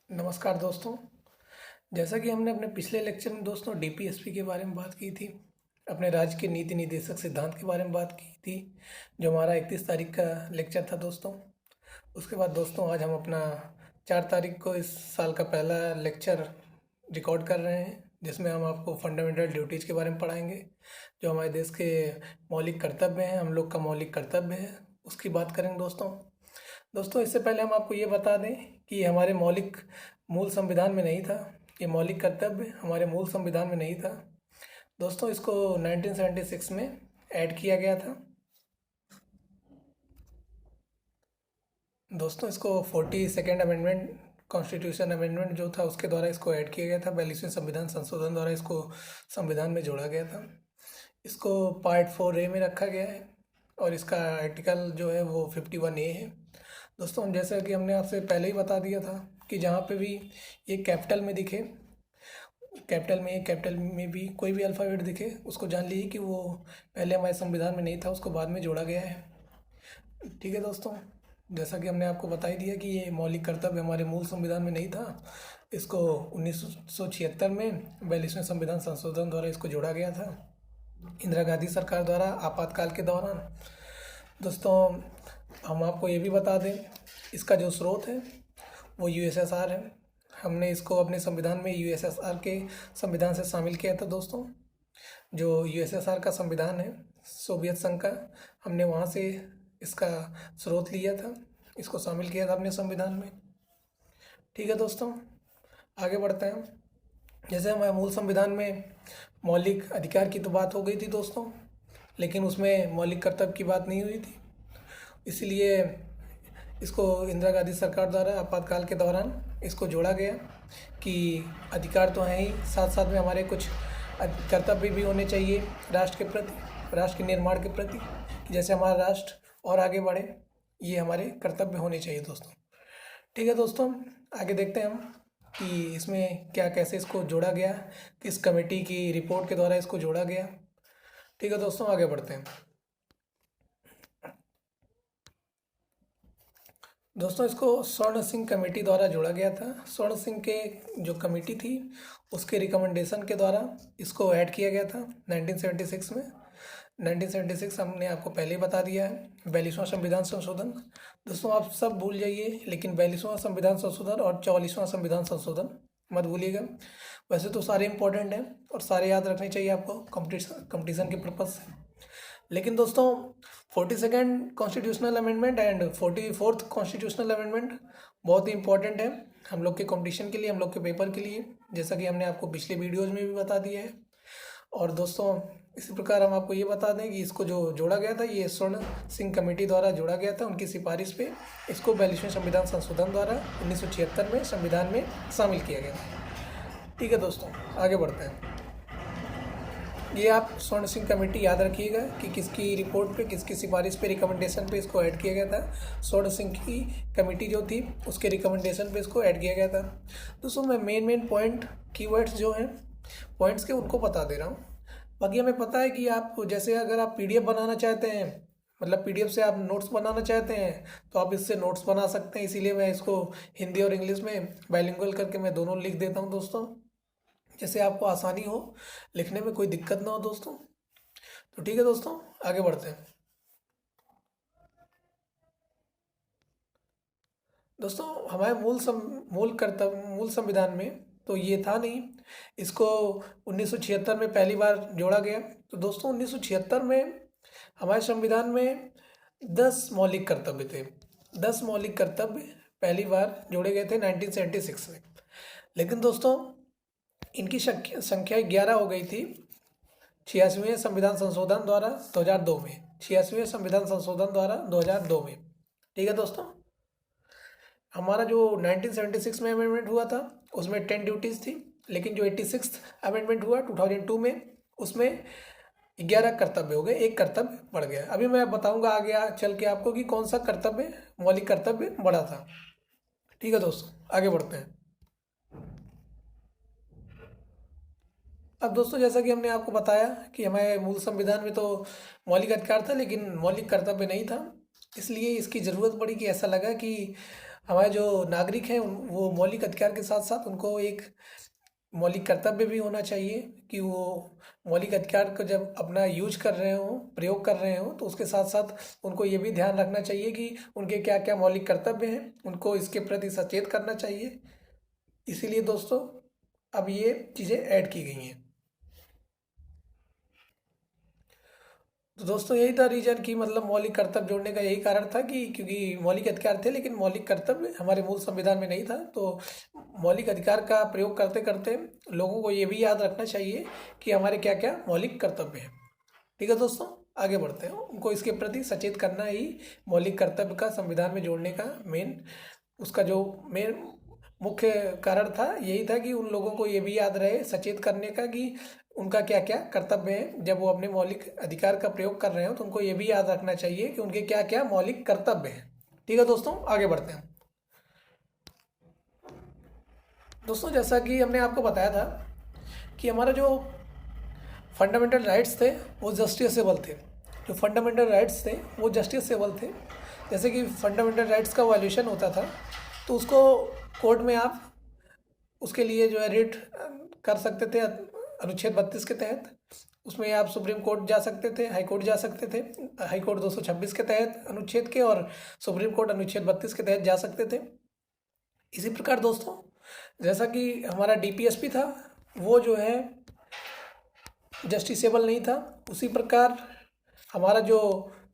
नमस्कार दोस्तों। जैसा कि हमने अपने पिछले लेक्चर में दोस्तों डीपीएसपी के बारे में बात की थी, अपने राज्य के नीति निर्देशक सिद्धांत के बारे में बात की थी, जो हमारा 31 तारीख का लेक्चर था दोस्तों। उसके बाद दोस्तों आज हम अपना 4 तारीख को इस साल का पहला लेक्चर रिकॉर्ड कर रहे हैं, जिसमें हम आपको फंडामेंटल ड्यूटीज़ के बारे में पढ़ाएंगे, जो हमारे देश के मौलिक कर्तव्य हैं, हम लोग का मौलिक कर्तव्य है, उसकी बात करेंगे दोस्तों। दोस्तों इससे पहले हम आपको ये बता दें कि ये हमारे मौलिक मूल संविधान में नहीं था। ये मौलिक कर्तव्य हमारे मूल संविधान में नहीं था दोस्तों। इसको 1976 में ऐड किया गया था दोस्तों। इसको 42nd अमेंडमेंट, कॉन्स्टिट्यूशन अमेंडमेंट जो था उसके द्वारा इसको ऐड किया गया था। 42वें संविधान संशोधन द्वारा इसको संविधान में जोड़ा गया था। इसको पार्ट 4A में रखा गया है और इसका आर्टिकल जो है वो 51A है दोस्तों। जैसा कि हमने आपसे पहले ही बता दिया था कि जहाँ पे भी ये कैपिटल में दिखे, कैपिटल में भी कोई भी अल्फ़ाबेट दिखे, उसको जान लीजिए कि वो पहले हमारे संविधान में नहीं था, उसको बाद में जोड़ा गया है। ठीक है दोस्तों, जैसा कि हमने आपको बता ही दिया कि ये मौलिक कर्तव्य हमारे मूल संविधान में नहीं था। इसको 1976 में 42वें संविधान संशोधन द्वारा इसको जोड़ा गया था, इंदिरा गांधी सरकार द्वारा आपातकाल के दौरान। दोस्तों हम आपको ये भी बता दें, इसका जो स्रोत है वो यूएसएसआर है। हमने इसको अपने संविधान में यूएसएसआर के संविधान से शामिल किया था दोस्तों। जो यूएसएसआर का संविधान है सोवियत संघ का, हमने वहाँ से इसका स्रोत लिया था, इसको शामिल किया था अपने संविधान में। ठीक है दोस्तों, आगे बढ़ते हैं। जैसे हमारे मूल संविधान में मौलिक अधिकार की तो बात हो गई थी दोस्तों, लेकिन उसमें मौलिक कर्तव्य की बात नहीं हुई थी। इसलिए इसको इंदिरा गांधी सरकार द्वारा आपातकाल के दौरान इसको जोड़ा गया कि अधिकार तो हैं ही, साथ साथ में हमारे कुछ कर्तव्य भी होने चाहिए राष्ट्र के प्रति, राष्ट्र के निर्माण के प्रति, कि जैसे हमारा राष्ट्र और आगे बढ़े, ये हमारे कर्तव्य होने चाहिए दोस्तों। ठीक है दोस्तों, आगे देखते हैं हम कि इसमें क्या कैसे इसको जोड़ा गया, किस कमेटी की रिपोर्ट के द्वारा इसको जोड़ा गया। ठीक है दोस्तों, आगे बढ़ते हैं। दोस्तों इसको स्वर्ण सिंह कमेटी द्वारा जोड़ा गया था। स्वर्ण सिंह के जो कमेटी थी उसके रिकमेंडेशन के द्वारा इसको ऐड किया गया था 1976 में। 1976 हमने आपको पहले ही बता दिया है। 42वां संविधान संशोधन दोस्तों आप सब भूल जाइए, लेकिन 42वां संविधान संशोधन और 44वां संविधान संशोधन मत भूलिएगा। वैसे तो सारे इंपॉर्टेंट हैं और सारे याद रखने चाहिए आपको कंपटीशन के पर्पज़ से। लेकिन दोस्तों 42nd constitutional amendment and 44th constitutional amendment बहुत ही इंपॉर्टेंट है हम लोग के कंपटीशन के लिए, हम लोग के पेपर के लिए, जैसा कि हमने आपको पिछले वीडियोज़ में भी बता दिया है। और दोस्तों इसी प्रकार हम आपको ये बता दें कि इसको जो जोड़ा गया था ये स्वर्ण सिंह कमेटी द्वारा जोड़ा गया था, उनकी सिफारिश पे इसको 42वें संविधान संशोधन द्वारा 1976 में संविधान में शामिल किया गया था। ठीक है दोस्तों, आगे बढ़ते हैं। ये आप स्वर्ण सिंह कमेटी याद रखिएगा कि किसकी रिपोर्ट पे, किसकी सिफारिश पे, रिकमेंडेशन पे इसको ऐड किया गया था। स्वर्ण सिंह की कमेटी जो थी उसके रिकमेंडेशन पे इसको ऐड किया गया था। दोस्तों मैं मेन पॉइंट, कीवर्ड्स जो हैं पॉइंट्स के, उनको बता दे रहा हूँ। बाकी हमें पता है कि आप जैसे अगर आप पीडीएफ बनाना चाहते हैं, मतलब पीडीएफ से आप नोट्स बनाना चाहते हैं, तो आप इससे नोट्स बना सकते हैं। इसीलिए मैं इसको हिंदी और इंग्लिश में बाइलिंगुअल करके मैं दोनों लिख देता हूँ दोस्तों, जैसे आपको आसानी हो, लिखने में कोई दिक्कत ना हो दोस्तों। तो ठीक है दोस्तों, आगे बढ़ते हैं। दोस्तों हमारे मूल संविधान में तो ये था नहीं, इसको 1976 में पहली बार जोड़ा गया। तो दोस्तों 1976 में हमारे संविधान में 10 मौलिक कर्तव्य थे। 10 मौलिक कर्तव्य पहली बार जोड़े गए थे 1976 में। लेकिन दोस्तों इनकी संख्या 11 हो गई थी 86वें संविधान संशोधन द्वारा 2002 में। 86वें संविधान संशोधन द्वारा 2002 में। ठीक है दोस्तों, हमारा जो 1976 में अमेंडमेंट हुआ था उसमें 10 ड्यूटीज़ थी, लेकिन जो 86th अमेंडमेंट हुआ 2002 में उसमें 11 कर्तव्य हो गए, एक कर्तव्य बढ़ गया। अभी मैं बताऊंगा आगे चल के आपको कि कौन सा कर्तव्य, मौलिक कर्तव्य बढ़ा था। ठीक है दोस्तों, आगे बढ़ते हैं। अब दोस्तों जैसा कि हमने आपको बताया कि हमारे मूल संविधान में तो मौलिक अधिकार था लेकिन मौलिक कर्तव्य नहीं था, इसलिए इसकी ज़रूरत पड़ी कि ऐसा लगा कि हमारे जो नागरिक हैं वो मौलिक अधिकार के साथ साथ उनको एक मौलिक कर्तव्य भी होना चाहिए कि वो मौलिक अधिकार को जब अपना यूज कर रहे हो, प्रयोग कर रहे हो, तो उसके साथ साथ उनको ये भी ध्यान रखना चाहिए कि उनके क्या क्या मौलिक कर्तव्य हैं, उनको इसके प्रति सचेत करना चाहिए। इसीलिए दोस्तों अब ये चीज़ें ऐड की गई हैं। तो दोस्तों यही था रीजन कि मतलब मौलिक कर्तव्य जोड़ने का यही कारण था कि क्योंकि मौलिक अधिकार थे लेकिन मौलिक कर्तव्य हमारे मूल संविधान में नहीं था। तो मौलिक अधिकार का प्रयोग करते करते लोगों को ये भी याद रखना चाहिए कि हमारे क्या क्या मौलिक कर्तव्य हैं। ठीक है दोस्तों, आगे बढ़ते हैं। उनको इसके प्रति सचेत करना ही मौलिक कर्तव्य का संविधान में जोड़ने का उसका जो मेन मुख्य कारण था यही था कि उन लोगों को ये भी याद रहे सचेत करने का कि उनका क्या क्या कर्तव्य है। जब वो अपने मौलिक अधिकार का प्रयोग कर रहे हो तो उनको ये भी याद रखना चाहिए कि उनके क्या क्या मौलिक कर्तव्य हैं। ठीक है दोस्तों, आगे बढ़ते हैं। दोस्तों जैसा कि हमने आपको बताया था कि हमारा जो फंडामेंटल राइट्स थे वो जस्टिसेबल थे। जो फंडामेंटल राइट्स थे वो जस्टिसेबल थे। जैसे कि फंडामेंटल राइट्स का वायलेशन होता था तो उसको कोर्ट में आप उसके लिए जो है रिट कर सकते थे अनुच्छेद 32 के तहत। उसमें आप सुप्रीम कोर्ट जा सकते थे, हाई कोर्ट जा सकते थे, हाई कोर्ट 226 के तहत अनुच्छेद के, और सुप्रीम कोर्ट अनुच्छेद 32 के तहत जा सकते थे। इसी प्रकार दोस्तों जैसा कि हमारा डीपीएसपी था वो जो है जस्टिसेबल नहीं था, उसी प्रकार हमारा जो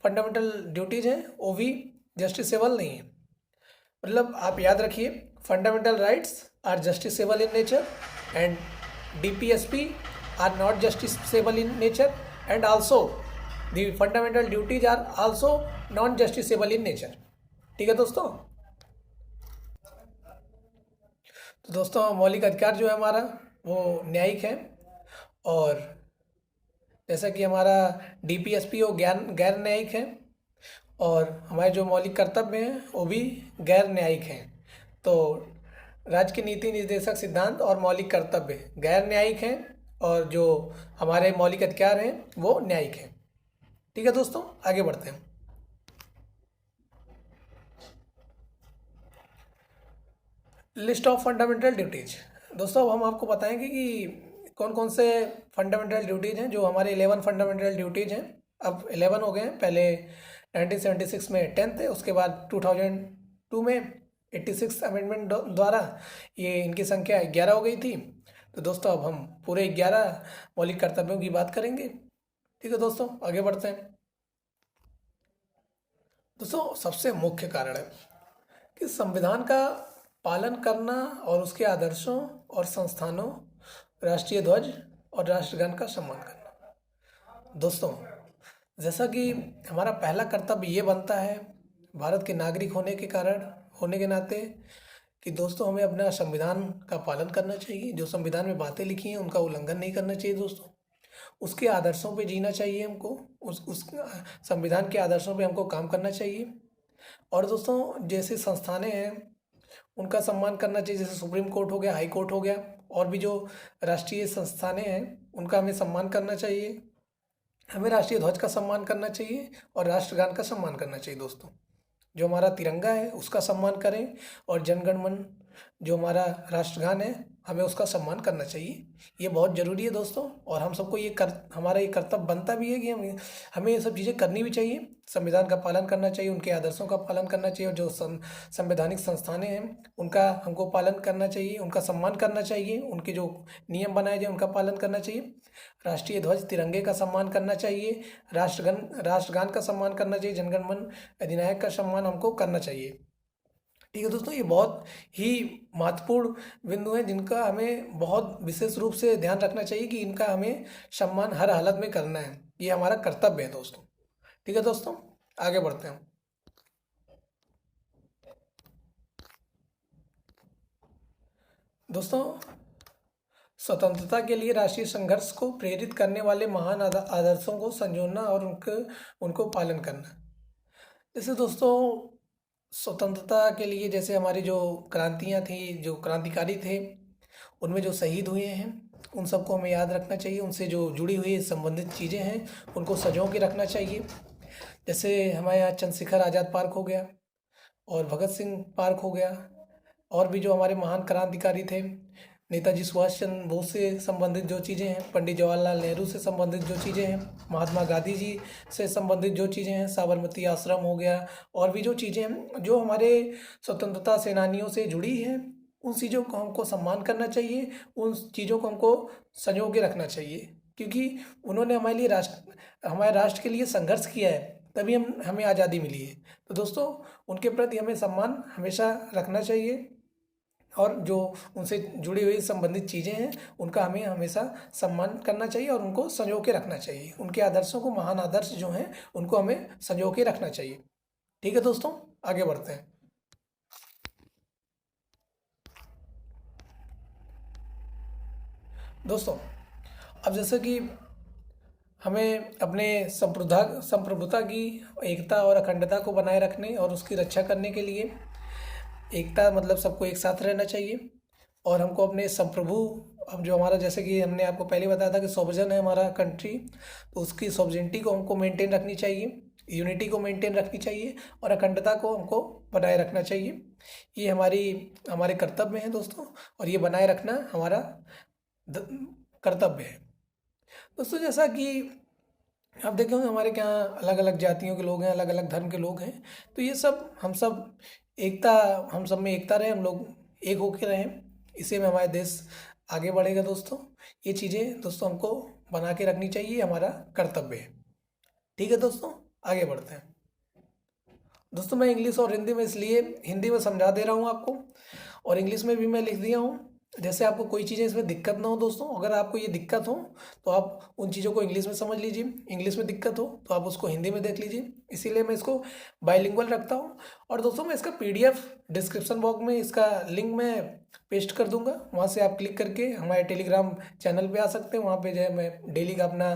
फंडामेंटल ड्यूटीज़ हैं वो भी जस्टिसेबल नहीं है। मतलब आप याद रखिए, fundamental rights are justiciable in nature and DPSP are not justiciable in nature, and also the fundamental duties are also non justiciable in nature। ठीक है दोस्तों। तो दोस्तों मौलिक अधिकार जो है हमारा वो न्यायिक है, और जैसा कि हमारा DPSP वो गैर न्यायिक है, और हमारे जो मौलिक कर्तव्य हैं वो भी गैर न्यायिक हैं। तो राज्य के नीति निर्देशक सिद्धांत और मौलिक कर्तव्य गैर न्यायिक हैं, और जो हमारे मौलिक अधिकार हैं वो न्यायिक हैं। ठीक है दोस्तों, आगे बढ़ते हैं। List of fundamental duties. दोस्तों अब हम आपको बताएंगे कि कौन कौन से फंडामेंटल ड्यूटीज हैं। जो हमारे 11 फंडामेंटल ड्यूटीज हैं, अब 11 हो गए हैं। पहले 1976 में 10 थे, उसके बाद 2002 में 86 अमेंडमेंट द्वारा ये इनकी संख्या 11 हो गई थी। तो दोस्तों अब हम पूरे 11 मौलिक कर्तव्यों की बात करेंगे। ठीक है दोस्तों, आगे बढ़ते हैं। दोस्तों सबसे मुख्य कारण है कि संविधान का पालन करना और उसके आदर्शों और संस्थानों, राष्ट्रीय ध्वज और राष्ट्रगान का सम्मान करना। दोस्तों जैसा कि हमारा पहला कर्तव्य ये बनता है भारत के नागरिक होने के नाते कि दोस्तों हमें अपना संविधान का पालन करना चाहिए। जो संविधान में बातें लिखी हैं उनका उल्लंघन नहीं करना चाहिए दोस्तों। उसके आदर्शों पे जीना चाहिए हमको, उस संविधान के आदर्शों पे हमको काम करना चाहिए। और दोस्तों जैसे संस्थानें हैं उनका सम्मान करना चाहिए, जैसे सुप्रीम कोर्ट हो गया, हाई कोर्ट हो गया, और भी जो राष्ट्रीय संस्थानें हैं उनका हमें सम्मान करना चाहिए। हमें राष्ट्रीय ध्वज का सम्मान करना चाहिए और राष्ट्रगान का सम्मान करना चाहिए। दोस्तों जो हमारा तिरंगा है उसका सम्मान करें, और जनगण मन जो हमारा राष्ट्रगान है हमें उसका सम्मान करना चाहिए। ये बहुत ज़रूरी है दोस्तों, और हम सबको हमारा ये कर्तव्य बनता भी है कि हमें ये सब चीज़ें करनी भी चाहिए। संविधान का पालन करना चाहिए, उनके आदर्शों का पालन करना चाहिए, और जो संवैधानिक संस्थानें हैं उनका हमको पालन करना चाहिए, उनका सम्मान करना चाहिए, उनके जो नियम बनाए जाए उनका पालन करना चाहिए। राष्ट्रीय ध्वज तिरंगे का सम्मान करना चाहिए, राष्ट्रगान का सम्मान करना चाहिए, जनगण मन अधिनायक का सम्मान हमको करना चाहिए। ठीक है दोस्तों, ये बहुत ही महत्वपूर्ण बिंदु हैं जिनका हमें बहुत विशेष रूप से ध्यान रखना चाहिए कि इनका हमें सम्मान हर हालत में करना है। ये हमारा कर्तव्य है दोस्तों। ठीक है दोस्तों, आगे बढ़ते हैं। दोस्तों स्वतंत्रता के लिए राष्ट्रीय संघर्ष को प्रेरित करने वाले महान आदर्शों को संजोना और उनको पालन करना। जैसे दोस्तों स्वतंत्रता के लिए जैसे हमारी जो क्रांतियाँ थी, जो क्रांतिकारी थे, उनमें जो शहीद हुए हैं उन सबको हमें याद रखना चाहिए। उनसे जो जुड़ी हुई संबंधित चीज़ें हैं उनको सजो के रखना चाहिए। जैसे हमारे यहाँ चंद्रशेखर आज़ाद पार्क हो गया, और भगत सिंह पार्क हो गया, और भी जो हमारे महान क्रांतिकारी थे, नेताजी सुभाष चंद्र बोस से संबंधित जो चीज़ें हैं, पंडित जवाहरलाल नेहरू से संबंधित जो चीज़ें हैं, महात्मा गांधी जी से संबंधित जो चीज़ें हैं, साबरमती आश्रम हो गया, और भी जो चीज़ें हैं जो हमारे स्वतंत्रता सेनानियों से जुड़ी हैं, उन चीज़ों को हमको सम्मान करना चाहिए, उन चीज़ों को हमको संजो के रखना चाहिए, क्योंकि उन्होंने हमारे राष्ट्र के लिए संघर्ष किया है, तभी हमें आज़ादी मिली है। तो दोस्तों, उनके प्रति हमें सम्मान हमेशा रखना चाहिए, और जो उनसे जुड़ी हुई संबंधित चीज़ें हैं उनका हमें हमेशा सम्मान करना चाहिए और उनको संजो के रखना चाहिए। उनके आदर्शों को, महान आदर्श जो हैं, उनको हमें संजो के रखना चाहिए। ठीक है दोस्तों, आगे बढ़ते हैं। दोस्तों, अब जैसे कि हमें अपने संप्रभुता की एकता और अखंडता को बनाए रखने और उसकी रक्षा करने के लिए, एकता मतलब सबको एक साथ रहना चाहिए, और हमको अपने संप्रभु, अब जो हमारा, जैसे कि हमने आपको पहले बताया था कि सोवजन है हमारा कंट्री, तो उसकी सोवजेंटी को हमको मेंटेन रखनी चाहिए, यूनिटी को मेंटेन रखनी चाहिए, और अखंडता को हमको बनाए रखना चाहिए। ये हमारे कर्तव्य हैं दोस्तों, और ये बनाए रखना हमारा कर्तव्य है। दोस्तों, जैसा कि आप देखे होंगे हमारे यहाँ अलग अलग जातियों के लोग हैं, अलग अलग धर्म के लोग हैं, तो ये सब हम सब में एकता रहे, हम लोग एक होके रहें, इसी में हमारा देश आगे बढ़ेगा दोस्तों। ये चीज़ें दोस्तों हमको बना के रखनी चाहिए, हमारा कर्तव्य है। ठीक है दोस्तों, आगे बढ़ते हैं। दोस्तों, मैं इंग्लिश और हिंदी में, इसलिए हिंदी में समझा दे रहा हूँ आपको, और इंग्लिश में भी मैं लिख दिया हूँ, जैसे आपको कोई चीज़ें इसमें दिक्कत ना हो दोस्तों। अगर आपको ये दिक्कत हो तो आप उन चीज़ों को इंग्लिश में समझ लीजिए, इंग्लिश में दिक्कत हो तो आप उसको हिंदी में देख लीजिए, इसीलिए मैं इसको बाइलिंगुअल रखता हूँ। और दोस्तों, मैं इसका PDF डिस्क्रिप्शन बॉक्स में इसका लिंक मैं पेस्ट कर दूंगा, वहाँ से आप क्लिक करके हमारे टेलीग्राम चैनल पे आ सकते हैं। वहाँ पे जो है मैं डेली का अपना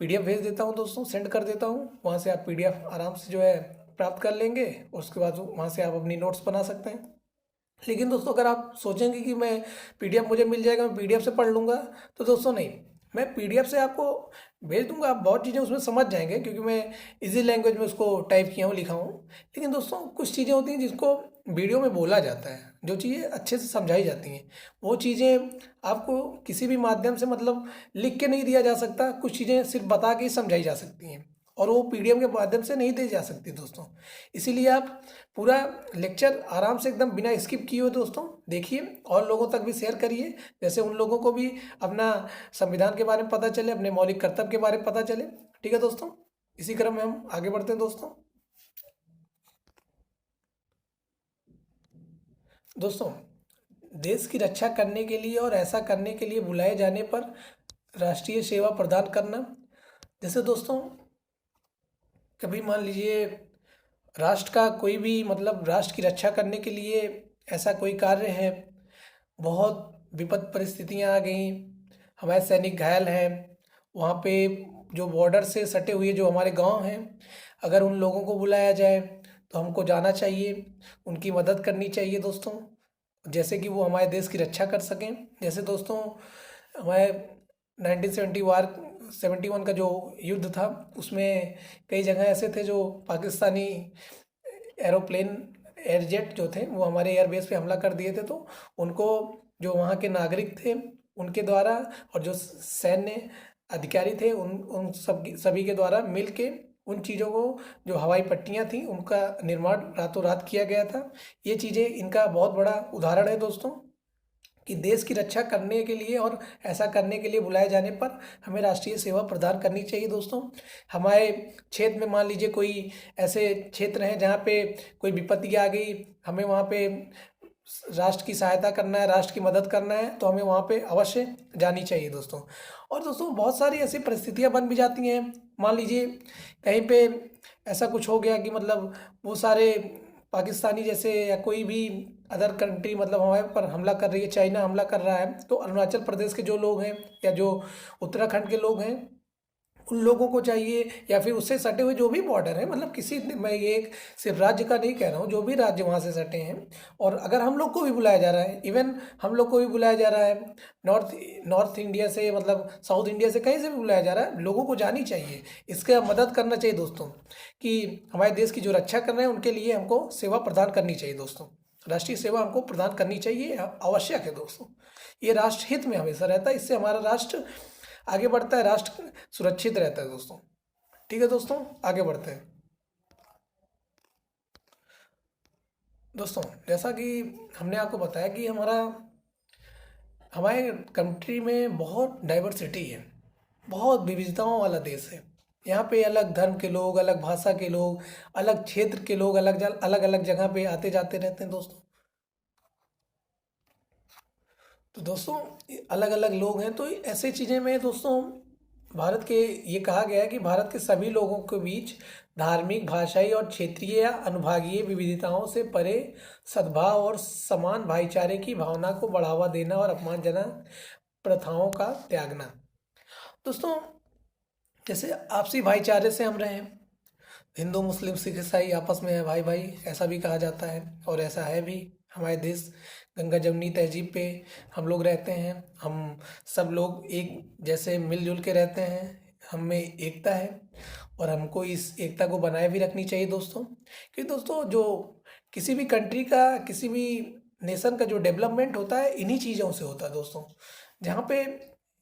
PDF भेज देता हूँ दोस्तों, सेंड कर देता हूँ, वहाँ से आप PDF आराम से जो है प्राप्त कर लेंगे, और उसके बाद वहाँ से आप अपनी नोट्स बना सकते हैं। लेकिन दोस्तों, अगर आप सोचेंगे कि मैं PDF मुझे मिल जाएगा, मैं PDF से पढ़ लूँगा, तो दोस्तों नहीं, मैं PDF से आपको भेज दूंगा, आप बहुत चीज़ें उसमें समझ जाएंगे, क्योंकि मैं इजी लैंग्वेज में उसको टाइप किया हूँ, लिखा हूँ। लेकिन दोस्तों, कुछ चीज़ें होती हैं जिसको वीडियो में बोला जाता है, जो चीज़ें अच्छे से समझाई जाती हैं, वो चीज़ें आपको किसी भी माध्यम से मतलब लिख के नहीं दिया जा सकता, कुछ चीज़ें सिर्फ बता के ही समझाई जा सकती हैं, और वो PDF के माध्यम से नहीं दी जा सकती दोस्तों। इसीलिए आप पूरा लेक्चर आराम से एकदम बिना स्किप किए हुए दोस्तों देखिए, और लोगों तक भी शेयर करिए, जैसे उन लोगों को भी अपना संविधान के बारे में पता चले, अपने मौलिक कर्तव्य के बारे में पता चले। ठीक है दोस्तों, इसी क्रम में हम आगे बढ़ते हैं दोस्तों। दोस्तों, देश की रक्षा करने के लिए और ऐसा करने के लिए बुलाए जाने पर राष्ट्रीय सेवा प्रदान करना, जैसे दोस्तों कभी मान लीजिए राष्ट्र का कोई भी, मतलब राष्ट्र की रक्षा करने के लिए ऐसा कोई कार्य है, बहुत विपद परिस्थितियां आ गई, हमारे सैनिक घायल हैं, वहाँ पे जो बॉर्डर से सटे हुए जो हमारे गांव हैं, अगर उन लोगों को बुलाया जाए तो हमको जाना चाहिए, उनकी मदद करनी चाहिए दोस्तों, जैसे कि वो हमारे देश की रक्षा कर सकें। जैसे दोस्तों, हमारे 1971 का जो युद्ध था, उसमें कई जगह ऐसे थे जो पाकिस्तानी एरोप्लेन, एयरजेट जो थे, वो हमारे एयरबेस पे हमला कर दिए थे, तो उनको, जो वहाँ के नागरिक थे उनके द्वारा, और जो सैन्य अधिकारी थे, उन सभी के द्वारा मिल के उन चीज़ों को, जो हवाई पट्टियाँ थी, उनका निर्माण रातों रात किया गया था। ये चीज़ें इनका बहुत बड़ा उदाहरण है दोस्तों, कि देश की रक्षा करने के लिए और ऐसा करने के लिए बुलाए जाने पर हमें राष्ट्रीय सेवा प्रदान करनी चाहिए दोस्तों। हमारे क्षेत्र में मान लीजिए कोई ऐसे क्षेत्र हैं जहाँ पे कोई विपत्ति आ गई, हमें वहाँ पे राष्ट्र की सहायता करना है, राष्ट्र की मदद करना है, तो हमें वहाँ पे अवश्य जानी चाहिए दोस्तों। और दोस्तों, बहुत सारी ऐसी परिस्थितियाँ बन भी जाती हैं, मान लीजिए कहीं पे ऐसा कुछ हो गया कि मतलब वो सारे पाकिस्तानी जैसे, या कोई भी अदर कंट्री मतलब हमारे पर हमला कर रही है, चाइना हमला कर रहा है, तो अरुणाचल प्रदेश के जो लोग हैं या जो उत्तराखंड के लोग हैं, उन लोगों को चाहिए, या फिर उससे सटे हुए जो भी बॉर्डर है, मतलब किसी, मैं ये एक सिर्फ राज्य का नहीं कह रहा हूँ, जो भी राज्य वहाँ से सटे हैं, और अगर हम लोग को भी बुलाया जा रहा है, इवन हम लोग को भी बुलाया जा रहा है नॉर्थ नॉर्थ इंडिया से, मतलब साउथ इंडिया से, कहीं से भी बुलाया जा रहा है, लोगों को जानी चाहिए, इसका मदद करना चाहिए दोस्तों, कि हमारे देश की जो रक्षा कर रहे हैं उनके लिए हमको सेवा प्रदान करनी चाहिए दोस्तों। राष्ट्रीय सेवा हमको प्रदान करनी चाहिए, आवश्यक है दोस्तों। ये राष्ट्र हित में हमेशा रहता है, इससे हमारा राष्ट्र आगे बढ़ता है, राष्ट्र सुरक्षित रहता है दोस्तों। ठीक है दोस्तों, आगे बढ़ते हैं दोस्तों। जैसा कि हमने आपको बताया कि हमारे कंट्री में बहुत डाइवर्सिटी है, बहुत विविधताओं वाला देश है। यहाँ पे अलग धर्म के लोग, अलग भाषा के लोग, अलग क्षेत्र के लोग, अलग अलग अलग जगह पे आते जाते रहते हैं दोस्तों। तो दोस्तों अलग अलग लोग हैं, तो ऐसे चीज़ें में दोस्तों भारत के, ये कहा गया है कि भारत के सभी लोगों के बीच धार्मिक, भाषाई और क्षेत्रीय या अनुभागीय विविधताओं से परे सद्भाव और समान भाईचारे की भावना को बढ़ावा देना और अपमानजनक प्रथाओं का त्यागना। दोस्तों जैसे आपसी भाईचारे से हम रहें, हिंदू मुस्लिम सिख ईसाई आपस में है भाई भाई, ऐसा भी कहा जाता है, और ऐसा है भी। हमारे देश गंगा जमुनी तहजीब पे हम लोग रहते हैं, हम सब लोग एक जैसे मिलजुल के रहते हैं, हम में एकता है, और हमको इस एकता को बनाए भी रखनी चाहिए दोस्तों। क्योंकि दोस्तों जो किसी भी कंट्री का, किसी भी नेशन का जो डेवलपमेंट होता है इन्हीं चीज़ों से होता है दोस्तों। जहाँ पे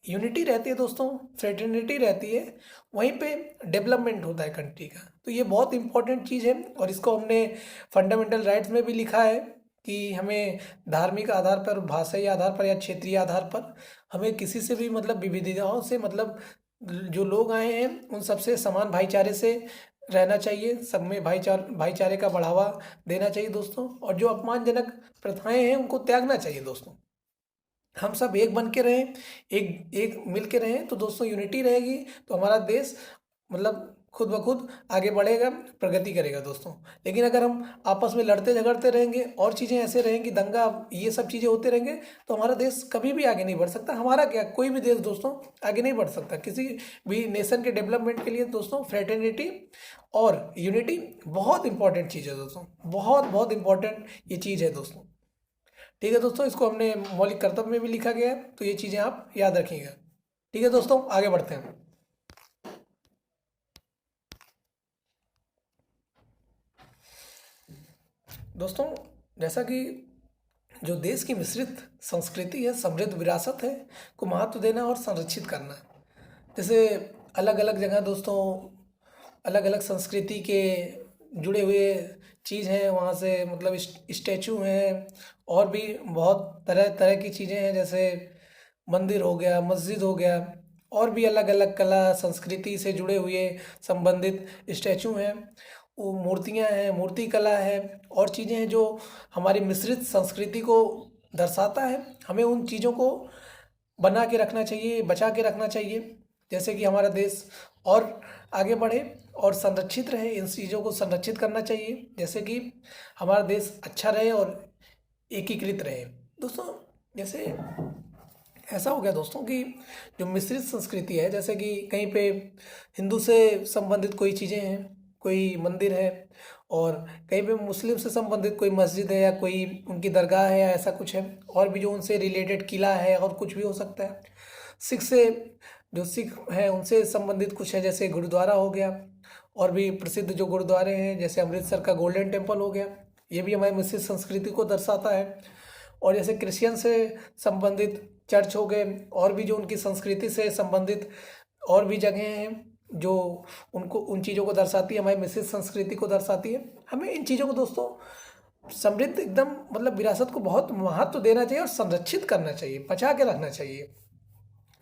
यूनिटी रहती है दोस्तों, फ्रेटर्निटी रहती है, वहीं पे डेवलपमेंट होता है कंट्री का। तो ये बहुत इंपॉर्टेंट चीज़ है, और इसको हमने फंडामेंटल राइट्स में भी लिखा है कि हमें धार्मिक आधार पर, भाषाई आधार पर या क्षेत्रीय आधार पर हमें किसी से भी, मतलब विविधताओं से, मतलब जो लोग आए हैं उन सबसे समान भाईचारे से रहना चाहिए, सब में भाईचारे का बढ़ावा देना चाहिए दोस्तों, और जो अपमानजनक प्रथाएं हैं उनको त्यागना चाहिए दोस्तों। हम सब एक बन के रहें, एक एक मिल के रहें, तो दोस्तों यूनिटी रहेगी, तो हमारा देश मतलब खुद ब खुद आगे बढ़ेगा, प्रगति करेगा दोस्तों। लेकिन अगर हम आपस में लड़ते झगड़ते रहेंगे और चीज़ें ऐसे रहेंगी, दंगा ये सब चीज़ें होते रहेंगे, तो हमारा देश कभी भी आगे नहीं बढ़ सकता। हमारा क्या, कोई भी देश दोस्तों आगे नहीं बढ़ सकता। किसी भी नेशन के डेवलपमेंट के लिए दोस्तों फ्रेटर्निटी और यूनिटी बहुत इंपॉर्टेंट चीज़ है दोस्तों, बहुत बहुत इंपॉर्टेंट ये चीज़ है दोस्तों। ठीक है दोस्तों, इसको हमने मौलिक कर्तव्य में भी लिखा गया है, तो ये चीज़ें आप याद रखिएगा। ठीक है दोस्तों, आगे बढ़ते हैं दोस्तों। जैसा कि जो देश की मिश्रित संस्कृति है, समृद्ध विरासत है, को महत्व देना और संरक्षित करना। जैसे अलग अलग जगह दोस्तों अलग अलग संस्कृति के जुड़े हुए चीज़ हैं, वहाँ से मतलब स्टैचू हैं, और भी बहुत तरह तरह की चीज़ें हैं, जैसे मंदिर हो गया, मस्जिद हो गया, और भी अलग अलग कला संस्कृति से जुड़े हुए संबंधित स्टैचू हैं, वो मूर्तियाँ हैं, मूर्ति कला है, और चीज़ें हैं जो हमारी मिश्रित संस्कृति को दर्शाता है। हमें उन चीज़ों को बना के रखना चाहिए, बचा के रखना चाहिए, जैसे कि हमारा देश और आगे बढ़े और संरक्षित रहे। इन चीज़ों को संरक्षित करना चाहिए, जैसे कि हमारा देश अच्छा रहे और एकीकृत रहे दोस्तों। जैसे ऐसा हो गया दोस्तों कि जो मिश्रित संस्कृति है, जैसे कि कहीं पे हिंदू से संबंधित कोई चीज़ें हैं, कोई मंदिर है, और कहीं पे मुस्लिम से संबंधित कोई मस्जिद है, या कोई उनकी दरगाह है, या ऐसा कुछ है, और भी जो उनसे रिलेटेड किला है, और कुछ भी हो सकता है। सिख से, जो सिख हैं उनसे संबंधित कुछ है, जैसे गुरुद्वारा हो गया, और भी प्रसिद्ध जो गुरुद्वारे हैं, जैसे अमृतसर का गोल्डन टेम्पल हो गया, ये भी हमारी मिश्रित संस्कृति को दर्शाता है। और जैसे क्रिश्चियन से संबंधित चर्च हो गए, और भी जो उनकी संस्कृति से संबंधित और भी जगहें हैं जो उनको, उन चीज़ों को दर्शाती है, हमारी मिश्रित संस्कृति को दर्शाती है। हमें इन चीज़ों को दोस्तों समृद्ध एकदम, मतलब विरासत को बहुत महत्व देना चाहिए और संरक्षित करना चाहिए, बचा के रखना चाहिए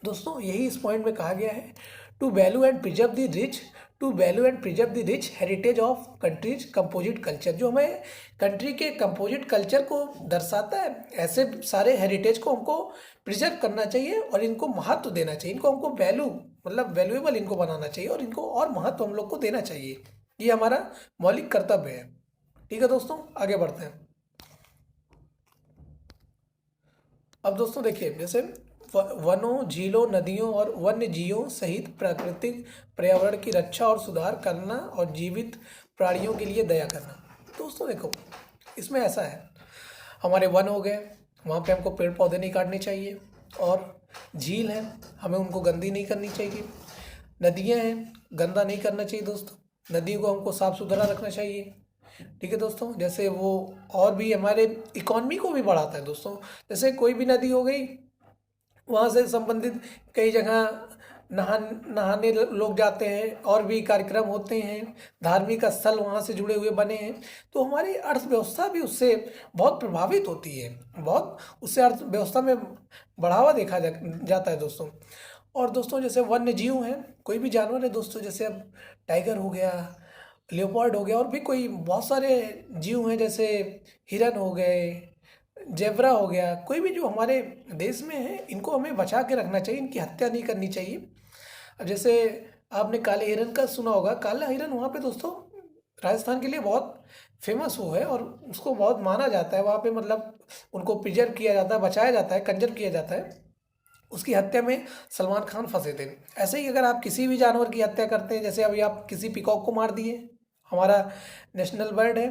दोस्तों। यही इस पॉइंट में कहा गया है, to value and preserve the rich, to value and preserve the rich heritage of countries composite culture. जो हमें कंट्री के कंपोजिट कल्चर को दर्शाता है, ऐसे सारे हेरिटेज को हमको प्रिजर्व करना चाहिए, और इनको महत्व देना चाहिए, इनको हमको वैल्यू, मतलब वैल्यूएबल इनको बनाना चाहिए, और इनको और महत्व हम लोग को देना चाहिए। ये हमारा मौलिक कर्तव्य है। ठीक है दोस्तों, आगे बढ़ते हैं। अब दोस्तों देखिए, जैसे वनों, झीलों, नदियों और वन्य जीवों सहित प्राकृतिक पर्यावरण की रक्षा और सुधार करना और जीवित प्राणियों के लिए दया करना। दोस्तों देखो, इसमें ऐसा है, हमारे वन हो गए, वहाँ पे हमको पेड़ पौधे नहीं काटने चाहिए, और झील है, हमें उनको गंदी नहीं करनी चाहिए। नदियाँ हैं, गंदा नहीं करना चाहिए दोस्तों, नदियों को हमको साफ़ सुथरा रखना चाहिए। ठीक है दोस्तों, जैसे वो और भी हमारे इकॉनमी को भी बढ़ाता है दोस्तों। जैसे कोई भी नदी हो गई, वहाँ से संबंधित कई जगह नहाने लोग जाते हैं, और भी कार्यक्रम होते हैं, धार्मिक स्थल वहाँ से जुड़े हुए बने हैं, तो हमारी अर्थव्यवस्था भी उससे बहुत प्रभावित होती है, बहुत उससे अर्थव्यवस्था में बढ़ावा देखा जाता है दोस्तों। और दोस्तों जैसे वन्य जीव हैं, कोई भी जानवर है दोस्तों, जैसे अब टाइगर हो गया, लियोपार्ड हो गया, और भी कोई बहुत सारे जीव हैं, जैसे हिरन हो गए, जेब्रा हो गया, कोई भी जो हमारे देश में है, इनको हमें बचा के रखना चाहिए, इनकी हत्या नहीं करनी चाहिए। अब जैसे आपने काले हिरन का सुना होगा, काला हिरन वहाँ पे दोस्तों राजस्थान के लिए बहुत फेमस वो है, और उसको बहुत माना जाता है वहाँ पे, मतलब उनको प्रिजर्व किया जाता है, बचाया जाता है, कंजर्व किया जाता है। उसकी हत्या में सलमान खान फंसे थे। ऐसे ही अगर आप किसी भी जानवर की हत्या करते हैं, जैसे अभी आप किसी पिकॉक को मार दिए, हमारा नेशनल बर्ड है,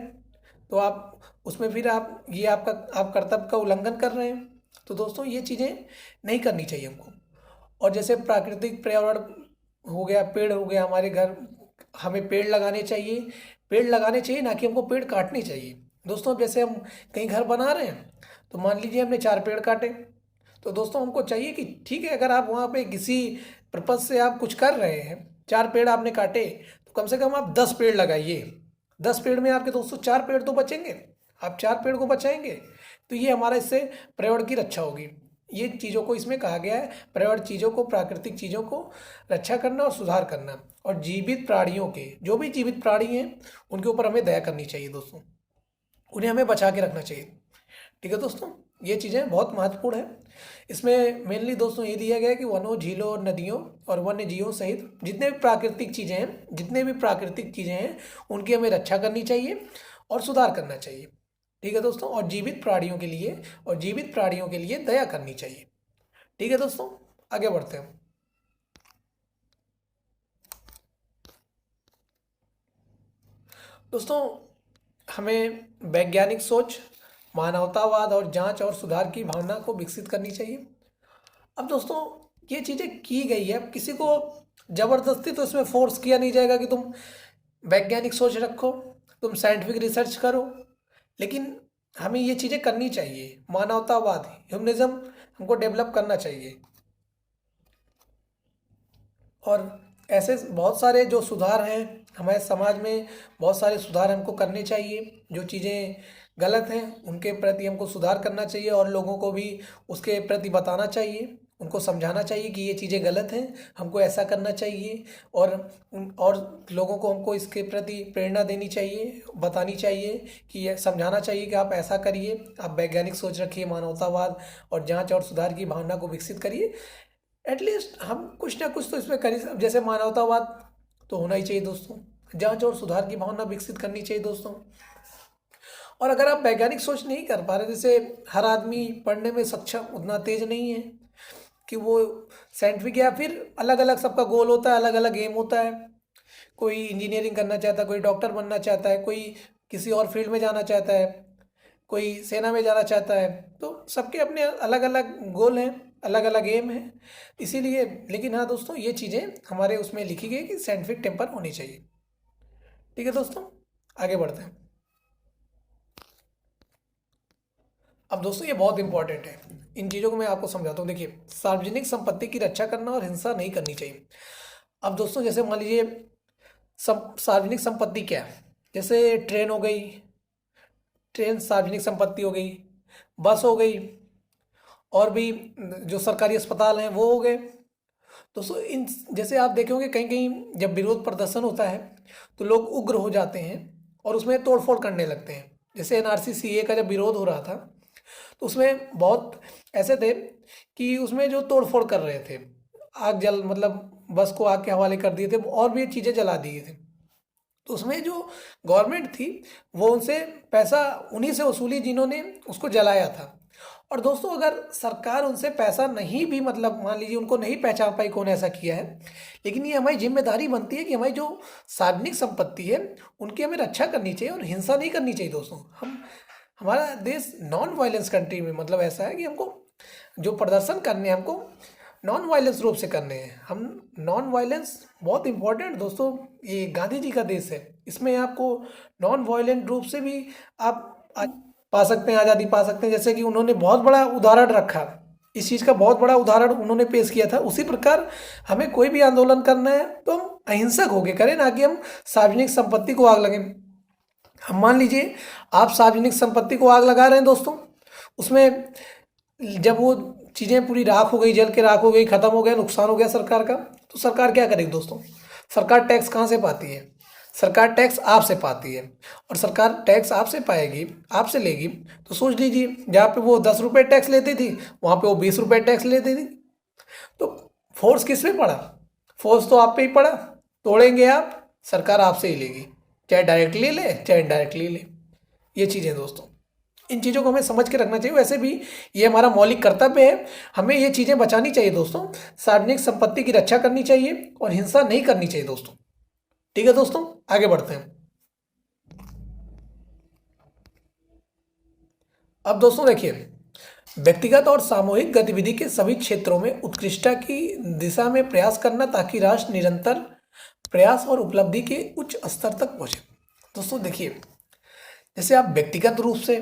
तो आप उसमें फिर आप ये आप कर्तव्य का उल्लंघन कर रहे हैं। तो दोस्तों ये चीज़ें नहीं करनी चाहिए हमको। और जैसे प्राकृतिक पर्यावरण हो गया, पेड़ हो गया, हमारे घर, हमें पेड़ लगाने चाहिए, पेड़ लगाने चाहिए, ना कि हमको पेड़ काटने चाहिए दोस्तों। अब जैसे हम कहीं घर बना रहे हैं, तो मान लीजिए हमने 4 पेड़ काटे, तो दोस्तों हमको चाहिए कि ठीक है, अगर आप वहाँ पे किसी पर्पज से आप कुछ कर रहे हैं, 4 पेड़ आपने काटे, तो कम से कम आप 10 पेड़ लगाइए। 10 पेड़ में आपके दोस्तों 4 पेड़ तो बचेंगे, आप 4 पेड़ को बचाएंगे, तो ये हमारा इससे पर्यावरण की रक्षा होगी। ये चीज़ों को इसमें कहा गया है, पर्यावरण चीज़ों को, प्राकृतिक चीज़ों को रक्षा करना और सुधार करना, और जीवित प्राणियों के, जो भी जीवित प्राणी हैं उनके ऊपर हमें दया करनी चाहिए दोस्तों, उन्हें हमें बचा के रखना चाहिए। ठीक है दोस्तों, ये चीज़ें बहुत महत्वपूर्ण है। इसमें मेनली दोस्तों ये दिया गया है कि वनों, झीलों और नदियों और वन्य जीवों सहित जितने भी प्राकृतिक चीज़ें हैं, उनकी हमें रक्षा करनी चाहिए और सुधार करना चाहिए। ठीक है दोस्तों, और जीवित प्राणियों के लिए दया करनी चाहिए। ठीक है दोस्तों, आगे बढ़ते हैं। दोस्तों हमें वैज्ञानिक सोच, मानवतावाद और जांच और सुधार की भावना को विकसित करनी चाहिए। अब दोस्तों ये चीज़ें की गई है, अब किसी को ज़बरदस्ती तो इसमें फोर्स किया नहीं जाएगा कि तुम वैज्ञानिक सोच रखो, तुम साइंटिफिक रिसर्च करो, लेकिन हमें ये चीज़ें करनी चाहिए। मानवतावाद, ह्यूमनिज्म हमको डेवलप करना चाहिए, और ऐसे बहुत सारे जो सुधार हैं हमारे समाज में, बहुत सारे सुधार हमको करने चाहिए। जो चीज़ें गलत हैं उनके प्रति हमको सुधार करना चाहिए, और लोगों को भी उसके प्रति बताना चाहिए, उनको समझाना चाहिए कि ये चीज़ें गलत हैं, हमको ऐसा करना चाहिए, और लोगों को हमको इसके प्रति प्रेरणा देनी चाहिए, बतानी चाहिए कि ये समझाना चाहिए कि आप ऐसा करिए, आप वैज्ञानिक सोच रखिए, मानवतावाद और जांच और सुधार की भावना को विकसित करिए। एटलीस्ट हम कुछ ना कुछ तो इसमें करें। जैसे मानवतावाद तो होना ही चाहिए दोस्तों, जांच और सुधार की भावना विकसित करनी चाहिए दोस्तों। और अगर आप वैज्ञानिक सोच नहीं कर पा रहे, जैसे हर आदमी पढ़ने में सक्षम उतना तेज नहीं है कि वो साइंटिफिक, या फिर अलग अलग सबका गोल होता है, अलग अलग एम होता है, कोई इंजीनियरिंग करना चाहता है, कोई डॉक्टर बनना चाहता है, कोई किसी और फील्ड में जाना चाहता है, कोई सेना में जाना चाहता है, तो सबके अपने अलग अलग गोल हैं, अलग अलग एम है, इसीलिए। लेकिन हाँ दोस्तों, ये चीज़ें हमारे उसमें लिखी गई कि साइंटिफिक टेम्पर होनी चाहिए। ठीक है दोस्तों, आगे बढ़ते हैं। अब दोस्तों ये बहुत इंपॉर्टेंट है, इन चीज़ों को मैं आपको समझाता हूँ। देखिए, सार्वजनिक संपत्ति की रक्षा करना और हिंसा नहीं करनी चाहिए। अब दोस्तों जैसे मान लीजिए, सब सार्वजनिक संपत्ति क्या है, जैसे ट्रेन हो गई, ट्रेन सार्वजनिक संपत्ति हो गई, बस हो गई, और भी जो सरकारी अस्पताल हैं वो हो गए दोस्तों। इन जैसे आप देखे होंगे कहीं कहीं जब विरोध प्रदर्शन होता है तो लोग उग्र हो जाते हैं और उसमें तोड़फोड़ करने लगते हैं। जैसे एनआरसी सीए का जब विरोध हो रहा था, तो उसमें बहुत ऐसे थे कि उसमें जो तोड़फोड़ कर रहे थे, आग जल मतलब बस को आग के हवाले कर दिए थे, और भी चीज़ें जला दिए थे। तो उसमें जो गवर्नमेंट थी वो उनसे पैसा उन्हीं से वसूली जिन्होंने उसको जलाया था। और दोस्तों अगर सरकार उनसे पैसा नहीं भी मतलब मान लीजिए उनको नहीं पहचान पाई कौन ऐसा किया है, लेकिन ये हमारी जिम्मेदारी बनती है कि हमारी जो सार्वजनिक संपत्ति है उनकी हमें रक्षा करनी चाहिए और हिंसा नहीं करनी चाहिए दोस्तों। हमारा देश नॉन वायलेंस कंट्री में मतलब ऐसा है कि हमको जो प्रदर्शन करने हैं हमको नॉन वायलेंस रूप से करने हैं। हम नॉन वायलेंस बहुत इम्पोर्टेंट दोस्तों, ये गांधी जी का देश है, इसमें आपको नॉन वायलेंट रूप से भी आप पा सकते हैं, आज़ादी पा सकते हैं। जैसे कि उन्होंने बहुत बड़ा उदाहरण रखा, इस चीज़ का बहुत बड़ा उदाहरण उन्होंने पेश किया था। उसी प्रकार हमें कोई भी आंदोलन करना है तो हम अहिंसक होकर करें, ना कि हम सार्वजनिक संपत्ति को आग लगाएं। हम मान लीजिए आप सार्वजनिक संपत्ति को आग लगा रहे हैं दोस्तों, उसमें जब वो चीज़ें पूरी राख हो गई, जल के राख हो गई, ख़त्म हो गया, नुकसान हो गया सरकार का, तो सरकार क्या करेगी दोस्तों? सरकार टैक्स कहाँ से पाती है? सरकार टैक्स आपसे पाती है, और सरकार टैक्स आपसे पाएगी, आपसे लेगी। तो सोच लीजिए जहाँ पे वो 10 रुपये टैक्स लेती थी वहाँ पे वो 20 रुपये टैक्स लेती थी। तो फोर्स किस पे पड़ा? फोर्स तो आप पे ही पड़ा। तोड़ेंगे आप, सरकार आपसे ही लेगी, चाहे डायरेक्टली ले चाहे इनडायरेक्टली ले। ये चीज़ें दोस्तों, इन चीज़ों को हमें समझ के रखना चाहिए। वैसे भी ये हमारा मौलिक कर्तव्य है, हमें ये चीज़ें बचानी चाहिए दोस्तों। सार्वजनिक संपत्ति की रक्षा करनी चाहिए और हिंसा नहीं करनी चाहिए दोस्तों। ठीक है दोस्तों, आगे बढ़ते हैं। अब दोस्तों देखिए, व्यक्तिगत और सामूहिक गतिविधि के सभी क्षेत्रों में उत्कृष्टता की दिशा में प्रयास करना, ताकि राष्ट्र निरंतर प्रयास और उपलब्धि के उच्च स्तर तक पहुंचे। दोस्तों देखिए, जैसे आप व्यक्तिगत रूप से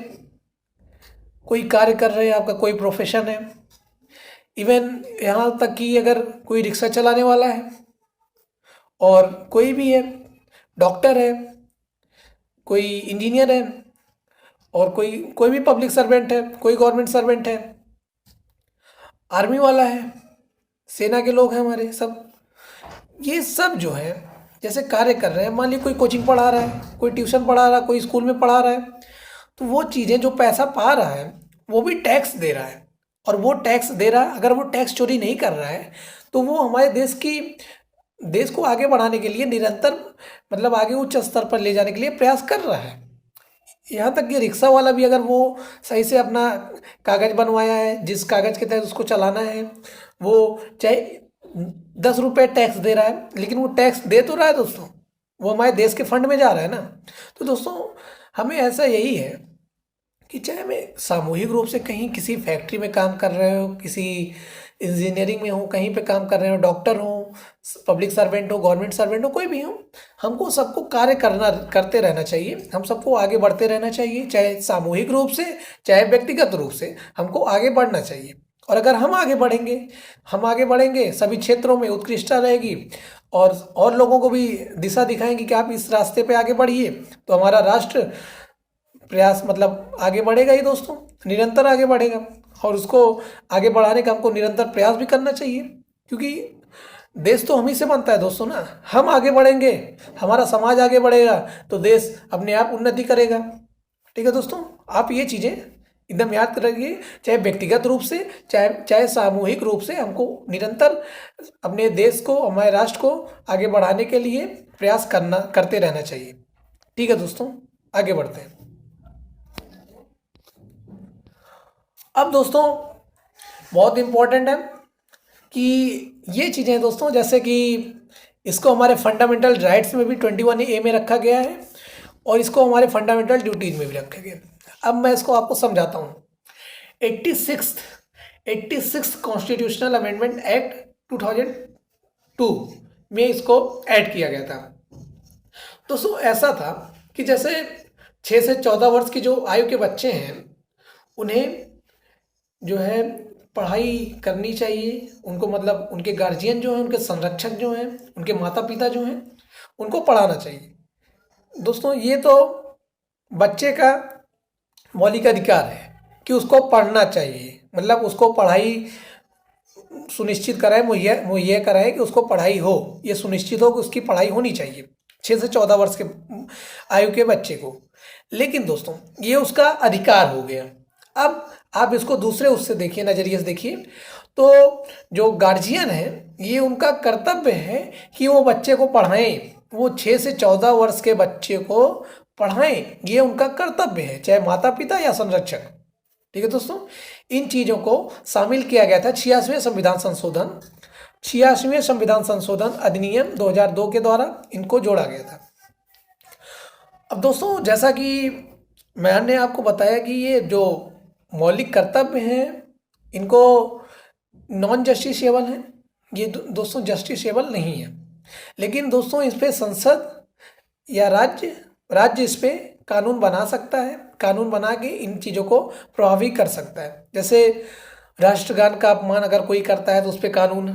कोई कार्य कर रहे हैं, आपका कोई प्रोफेशन है, इवन यहाँ तक कि अगर कोई रिक्शा चलाने वाला है और कोई भी है, डॉक्टर है, कोई इंजीनियर है, और कोई भी पब्लिक सर्वेंट है, कोई गवर्नमेंट सर्वेंट है, आर्मी वाला है, सेना के लोग हैं हमारे सब, ये सब जो है जैसे कार्य कर रहे हैं, मान लीजिए कोई कोचिंग पढ़ा रहा है, कोई ट्यूशन पढ़ा रहा है, कोई स्कूल में पढ़ा रहा है, तो वो चीज़ें जो पैसा पा रहा है वो भी टैक्स दे रहा है। और वो टैक्स दे रहा है, अगर वो टैक्स चोरी नहीं कर रहा है तो वो हमारे देश को आगे बढ़ाने के लिए निरंतर मतलब आगे उच्च स्तर पर ले जाने के लिए प्रयास कर रहा है। यहाँ तक कि रिक्शा वाला भी अगर वो सही से अपना कागज़ बनवाया है, जिस कागज़ के तहत उसको चलाना है, वो चाहे 10 रुपये टैक्स दे रहा है, लेकिन वो टैक्स दे तो रहा है दोस्तों, वो हमारे देश के फंड में जा रहा है ना। तो दोस्तों हमें ऐसा यही है कि चाहे हमें सामूहिक रूप से कहीं किसी फैक्ट्री में काम कर रहे हो, किसी इंजीनियरिंग में हो, कहीं पे काम कर रहे हो, डॉक्टर हो, पब्लिक सर्वेंट हो, गवर्नमेंट सर्वेंट हो, कोई भी हो, हमको सबको कार्य करते रहना चाहिए। हम सबको आगे बढ़ते रहना चाहिए, चाहे सामूहिक रूप से चाहे व्यक्तिगत रूप से हमको आगे बढ़ना चाहिए। और अगर हम आगे बढ़ेंगे सभी क्षेत्रों में उत्कृष्टता रहेगी, और लोगों को भी दिशा दिखाएंगे कि आप इस रास्ते पे आगे बढ़िए, तो हमारा राष्ट्र प्रयास मतलब आगे बढ़ेगा ही दोस्तों, निरंतर आगे बढ़ेगा। और उसको आगे बढ़ाने का हमको निरंतर प्रयास भी करना चाहिए, क्योंकि देश तो हम ही से बनता है दोस्तों ना। हम आगे बढ़ेंगे, हमारा समाज आगे बढ़ेगा, तो देश अपने आप उन्नति करेगा। ठीक है दोस्तों, आप ये चीज़ें एकदम याद रखिए, चाहे व्यक्तिगत रूप से चाहे सामूहिक रूप से हमको निरंतर अपने देश को, हमारे राष्ट्र को आगे बढ़ाने के लिए प्रयास करते रहना चाहिए। ठीक है दोस्तों, आगे बढ़ते हैं। अब दोस्तों बहुत इम्पोर्टेंट है कि ये चीज़ें दोस्तों, जैसे कि इसको हमारे फंडामेंटल राइट्स में भी 21A में रखा गया है, और इसको हमारे फंडामेंटल ड्यूटीज में भी रखा गया है। अब मैं इसको आपको समझाता हूँ। 86 कॉन्स्टिट्यूशनल अमेंडमेंट एक्ट 2002 में इसको ऐड किया गया था। दोस्तों ऐसा था कि जैसे 6 से 14 वर्ष की जो आयु के बच्चे हैं, उन्हें जो है पढ़ाई करनी चाहिए। उनको मतलब उनके गार्जियन जो हैं, उनके संरक्षक जो हैं, उनके माता पिता जो हैं, उनको पढ़ाना चाहिए। दोस्तों ये तो बच्चे का मौलिक अधिकार है कि उसको पढ़ना चाहिए, मतलब उसको पढ़ाई सुनिश्चित कराए, मुहैया कराए कि उसको पढ़ाई हो, ये सुनिश्चित हो कि उसकी पढ़ाई होनी चाहिए 6 से 14 वर्ष के आयु के बच्चे को। लेकिन दोस्तों ये उसका अधिकार हो गया। अब आप इसको दूसरे उससे देखिए, नज़रिए से देखिए, तो जो गार्जियन है, ये उनका कर्तव्य है कि वो बच्चे को पढ़ाएं, वो 6 से 14 वर्ष के बच्चे को पढ़ाएं, ये उनका कर्तव्य है, चाहे माता पिता या संरक्षक। ठीक है दोस्तों, इन चीज़ों को शामिल किया गया था 86वें संविधान संशोधन अधिनियम 2002 के द्वारा इनको जोड़ा गया था। अब दोस्तों जैसा कि मैंने आपको बताया कि ये जो मौलिक कर्तव्य हैं इनको नॉन जस्टिसेबल हैं, ये दोस्तों जस्टिसेबल नहीं है, लेकिन दोस्तों इस पे संसद या राज्य इस पे कानून बना सकता है, कानून बना के इन चीज़ों को प्रभावी कर सकता है। जैसे राष्ट्रगान का अपमान अगर कोई करता है तो उस पर कानून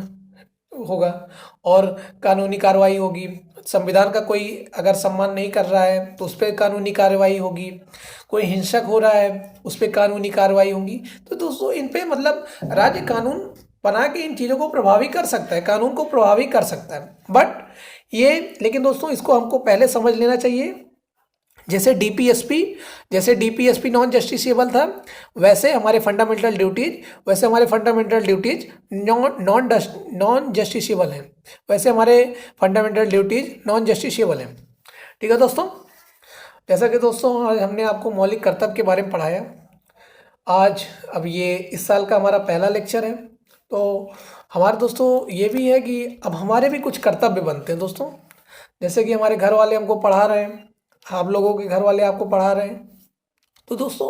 होगा और कानूनी कार्रवाई होगी। संविधान का कोई अगर सम्मान नहीं कर रहा है तो उस पर कानूनी कार्रवाई होगी। कोई हिंसक हो रहा है उस पर कानूनी कार्रवाई होगी। तो दोस्तों इन पे मतलब राज्य कानून बना के इन चीज़ों को प्रभावी कर सकता है, कानून को प्रभावी कर सकता है। बट ये लेकिन दोस्तों इसको हमको पहले समझ लेना चाहिए। जैसे डीपीएसपी नॉन जस्टिसेबल था, वैसे हमारे फंडामेंटल ड्यूटीज नॉन जस्टिसेबल हैं, वैसे हमारे फंडामेंटल ड्यूटीज नॉन जस्टिसेबल हैं। ठीक है दोस्तों, जैसा कि दोस्तों आज हमने आपको मौलिक कर्तव्य के बारे में पढ़ाया। अब ये इस साल का हमारा पहला लेक्चर है। तो हमारे दोस्तों ये भी है कि अब हमारे भी कुछ कर्तव्य बनते हैं दोस्तों। जैसे कि हमारे घर वाले हमको पढ़ा रहे हैं, आप लोगों के घर वाले आपको पढ़ा रहे हैं, तो दोस्तों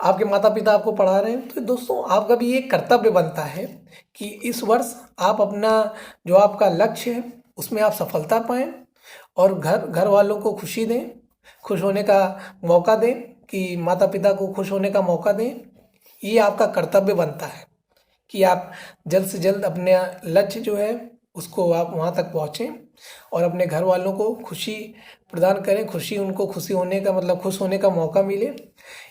आपके माता पिता आपको पढ़ा रहे हैं, तो दोस्तों आपका भी ये कर्तव्य बनता है कि इस वर्ष आप अपना जो आपका लक्ष्य है उसमें आप सफलता पाएं और घर वालों को खुशी दें, खुश होने का मौका दें, कि माता पिता को खुश होने का मौका दें। ये आपका कर्तव्य बनता है कि आप जल्द से जल्द अपने लक्ष्य जो है उसको आप वहाँ तक पहुँचें और अपने घर वालों को खुशी प्रदान करें, उनको खुशी होने का मतलब खुश होने का मौका मिले।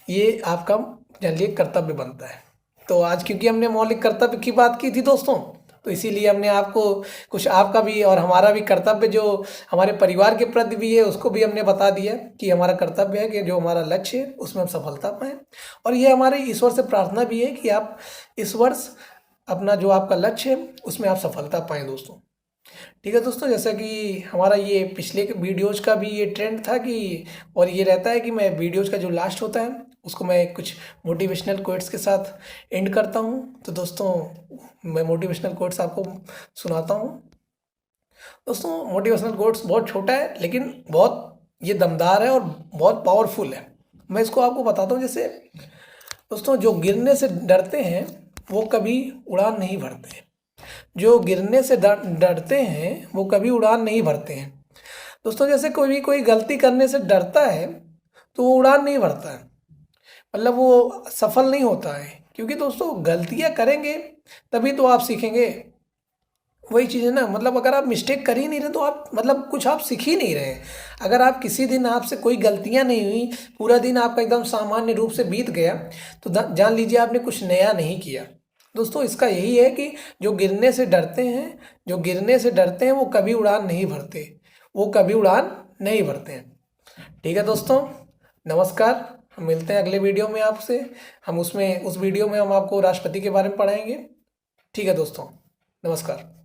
ये आपका जनरली कर्तव्य बनता है। तो आज क्योंकि हमने मौलिक कर्तव्य की बात की थी दोस्तों, तो इसीलिए हमने आपको कुछ आपका भी और हमारा भी कर्तव्य जो हमारे परिवार के प्रति भी है उसको भी हमने बता दिया कि हमारा कर्तव्य है कि जो हमारा लक्ष्य है उसमें हम सफलता पाएँ। और ये हमारी ईश्वर से प्रार्थना भी है कि आप इस वर्ष अपना जो आपका लक्ष्य है उसमें आप सफलता पाएँ दोस्तों। ठीक है दोस्तों, जैसा कि हमारा ये पिछले वीडियोज का भी ये ट्रेंड था कि और ये रहता है कि मैं वीडियोज का जो लास्ट होता है उसको मैं कुछ मोटिवेशनल कोट्स के साथ एंड करता हूँ। तो दोस्तों मैं मोटिवेशनल कोट्स आपको सुनाता हूँ। दोस्तों मोटिवेशनल कोट्स बहुत छोटा है लेकिन बहुत ये दमदार है और बहुत पावरफुल है। मैं इसको आपको बताता हूँ। जैसे दोस्तों जो गिरने से डरते हैं वो कभी उड़ान नहीं भरते, जो गिरने से डरते हैं वो कभी उड़ान नहीं भरते हैं। दोस्तों जैसे कोई गलती करने से डरता है तो वो उड़ान नहीं भरता है, मतलब वो सफल नहीं होता है। क्योंकि दोस्तों गलतियां करेंगे तभी तो आप सीखेंगे। वही चीज़ है ना, मतलब अगर आप मिस्टेक कर ही नहीं रहे तो आप मतलब कुछ आप सीख ही नहीं रहे। अगर आप किसी दिन आपसे कोई गलतियां नहीं हुई, पूरा दिन आपका एकदम सामान्य रूप से बीत गया, तो जान लीजिए आपने कुछ नया नहीं किया। दोस्तों इसका यही है कि जो गिरने से डरते हैं वो कभी उड़ान नहीं भरते हैं। ठीक है दोस्तों, नमस्कार। हम मिलते हैं अगले वीडियो में आपसे। उस वीडियो में हम आपको राष्ट्रपति के बारे में पढ़ाएंगे। ठीक है दोस्तों, नमस्कार।